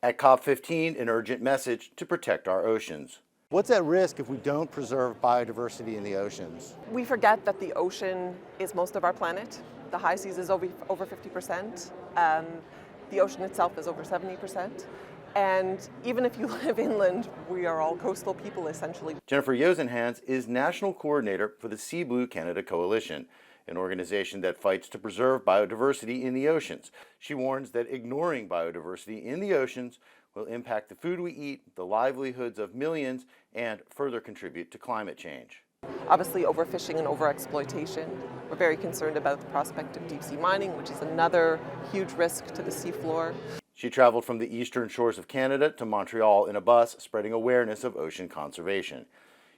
At COP15, an urgent message to protect our oceans. What's at risk if we don't preserve biodiversity in the oceans? We forget that the ocean is most of our planet. The high seas is over 50%. The ocean itself is over 70%. And even if you live inland, we are all coastal people essentially. Jennifer Yosenhans is National Coordinator for the CeaBlue Canada Coalition, an organization that fights to preserve biodiversity in the oceans. She warns that ignoring biodiversity in the oceans will impact the food we eat, the livelihoods of millions, and further contribute to climate change. Obviously, overfishing and overexploitation. We're very concerned about the prospect of deep sea mining, which is another huge risk to the seafloor. She traveled from the eastern shores of Canada to Montreal in a bus, spreading awareness of ocean conservation.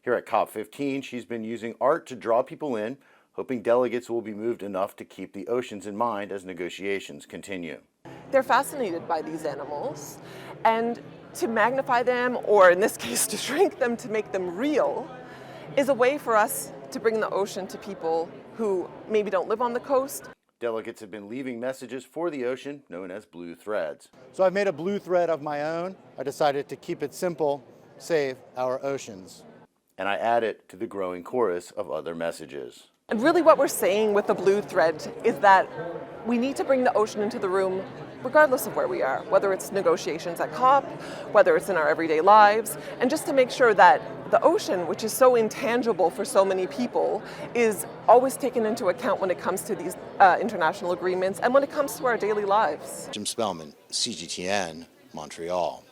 Here at COP15, she's been using art to draw people in, hoping delegates will be moved enough to keep the oceans in mind as negotiations continue. They're fascinated by these animals, and to magnify them, or in this case to shrink them to make them real, is a way for us to bring the ocean to people who maybe don't live on the coast. Delegates have been leaving messages for the ocean known as blue threads. So I've made a blue thread of my own. I decided to keep it simple: save our oceans. And I add it to the growing chorus of other messages. And really what we're saying with the blue thread is that we need to bring the ocean into the room regardless of where we are, whether it's negotiations at COP, whether it's in our everyday lives, and just to make sure that the ocean, which is so intangible for so many people, is always taken into account when it comes to these international agreements and when it comes to our daily lives. Spellman, CGTN, Montreal.